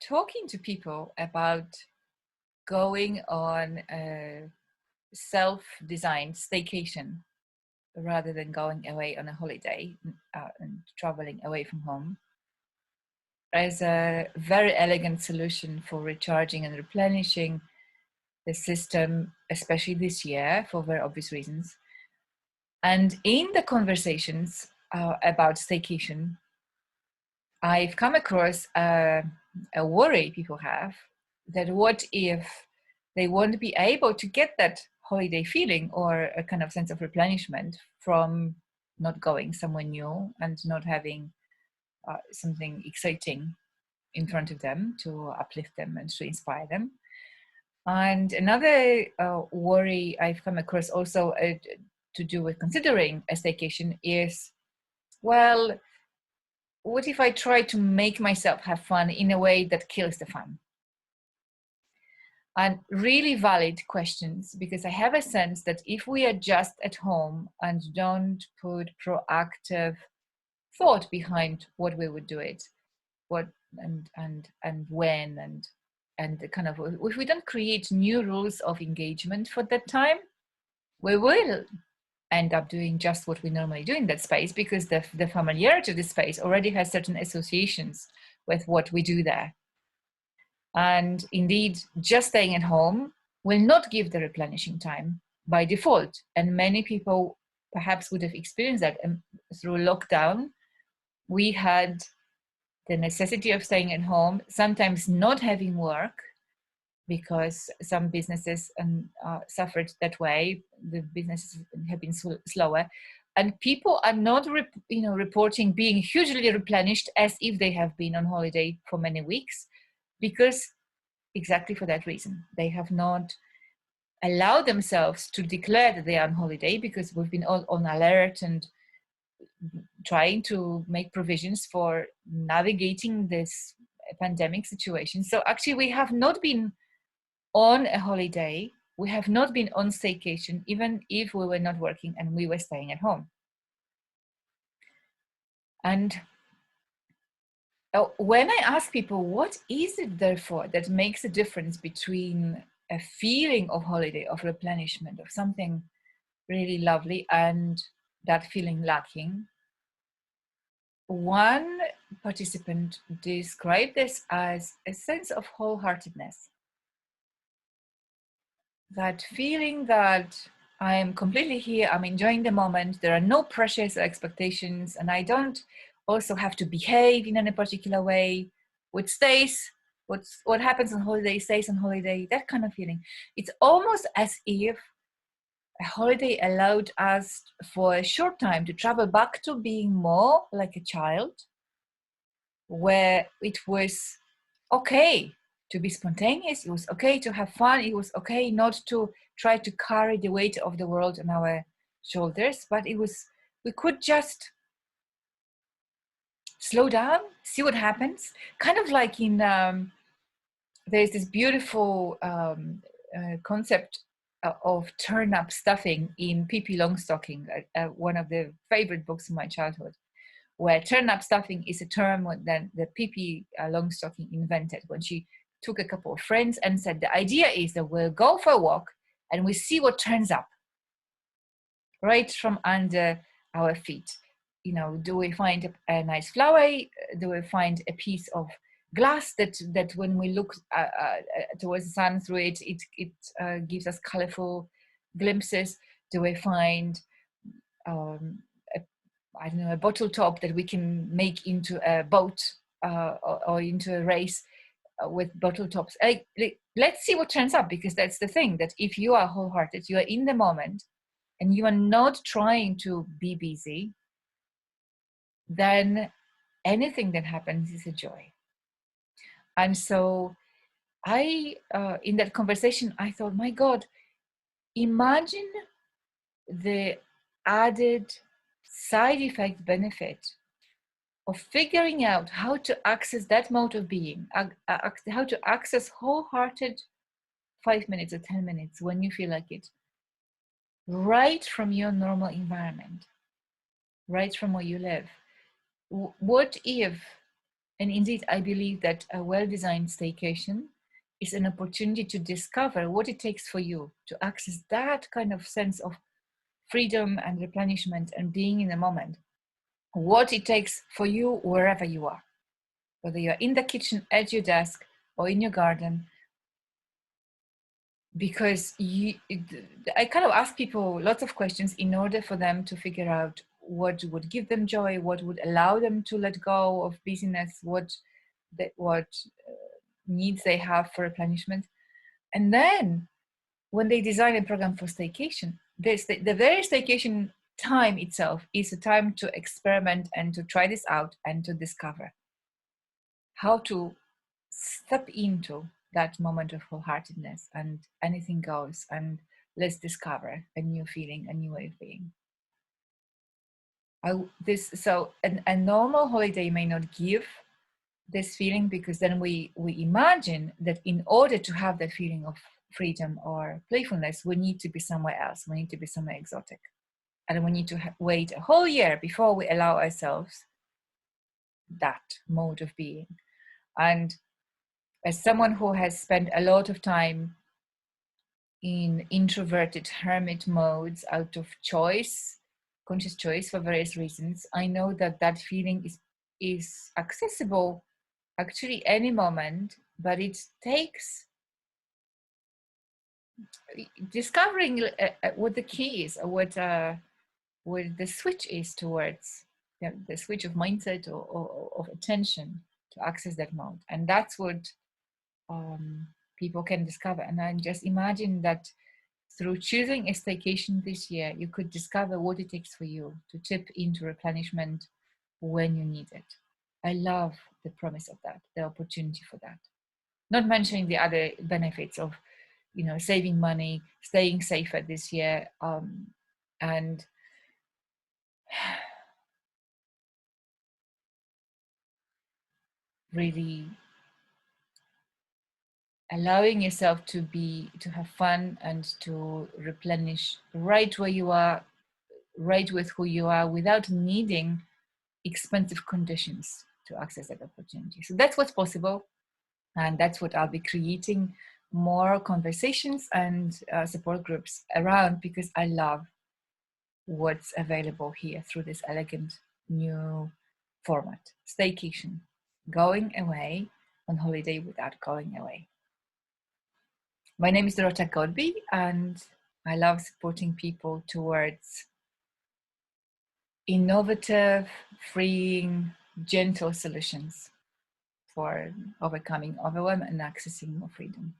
talking to people about going on a self-designed staycation rather than going away on a holiday and traveling away from home as a very elegant solution for recharging and replenishing the system, especially this year for very obvious reasons. And in the conversations about staycation, I've come across a worry people have that what if they won't be able to get that holiday feeling or a kind of sense of replenishment from not going somewhere new and not having something exciting in front of them to uplift them and to inspire them. And another worry I've come across also to do with considering a staycation is, well, what if I try to make myself have fun in a way that kills the fun? And really valid questions, because I have a sense that if we are just at home and don't put proactive thought behind what we would do it, what and when and the kind of, if we don't create new rules of engagement for that time, we will end up doing just what we normally do in that space, because the familiarity of the space already has certain associations with what we do there. And indeed, just staying at home will not give the replenishing time by default. And many people perhaps would have experienced that through lockdown. We had the necessity of staying at home, sometimes not having work, because some businesses suffered that way. The businesses have been slower, and people are not reporting being hugely replenished as if they have been on holiday for many weeks, because exactly for that reason they have not allowed themselves to declare that they are on holiday, because we've been all on alert and trying to make provisions for navigating this pandemic situation. So actually we have not been on a holiday, we have not been on staycation, even if we were not working and we were staying at home. And when I ask people, what is it therefore that makes a difference between a feeling of holiday, of replenishment, of something really lovely, and that feeling lacking? One participant described this as a sense of wholeheartedness. That feeling that I am completely here, I'm enjoying the moment, there are no pressures or expectations, and I don't also have to behave in any particular way. What stays, what happens on holiday stays on holiday, that kind of feeling. It's almost as if a holiday allowed us for a short time to travel back to being more like a child, where it was okay to be spontaneous, it was okay to have fun, it was okay not to try to carry the weight of the world on our shoulders, but we could just slow down, see what happens. Kind of like in there's this beautiful concept of turnip stuffing in Pippi Longstocking, one of the favorite books of my childhood, where turnip stuffing is a term that the Pippi Longstocking invented when she took a couple of friends and said, the idea is that we'll go for a walk and we see what turns up right from under our feet. Do we find a nice flower? Do we find a piece of glass that when we look towards the sun through it, it gives us colorful glimpses? Do we find a bottle top that we can make into a boat or into a race with bottle tops? Let's see what turns up, because that's the thing, that if you are wholehearted, you are in the moment and you are not trying to be busy, then anything that happens is a joy. And so in that conversation, I thought, my God, imagine the added side effect benefit of figuring out how to access that mode of being, how to access wholehearted 5 minutes or 10 minutes when you feel like it, right from your normal environment, right from where you live. What if And indeed, I believe that a well-designed staycation is an opportunity to discover what it takes for you to access that kind of sense of freedom and replenishment and being in the moment. What it takes for you wherever you are, whether you're in the kitchen, at your desk, or in your garden. Because I kind of ask people lots of questions in order for them to figure out what would give them joy, what would allow them to let go of busyness, what needs they have for replenishment. And then when they design a program for staycation, the very staycation time itself is a time to experiment and to try this out and to discover how to step into that moment of wholeheartedness and anything goes, and let's discover a new feeling, a new way of being. A normal holiday may not give this feeling, because then we imagine that in order to have that feeling of freedom or playfulness, we need to be somewhere else, we need to be somewhere exotic, and we need to wait a whole year before we allow ourselves that mode of being. And as someone who has spent a lot of time in introverted hermit modes out of choice, conscious choice for various reasons, I know that that feeling is accessible actually any moment, but it takes discovering what the key is, or what the switch is towards, the switch of mindset or of attention to access that mode. And that's what people can discover. And I just imagine that through choosing a staycation this year, you could discover what it takes for you to tip into replenishment when you need it. I love the promise of that, the opportunity for that. Not mentioning the other benefits of, saving money, staying safer this year, and really allowing yourself to have fun and to replenish right where you are, right with who you are, without needing expensive conditions to access that opportunity. So that's what's possible, and that's what I'll be creating more conversations and support groups around, because I love what's available here through this elegant new format. Staycation, going away on holiday without going away. My name is Dorota Godby, and I love supporting people towards innovative, freeing, gentle solutions for overcoming overwhelm and accessing more freedom.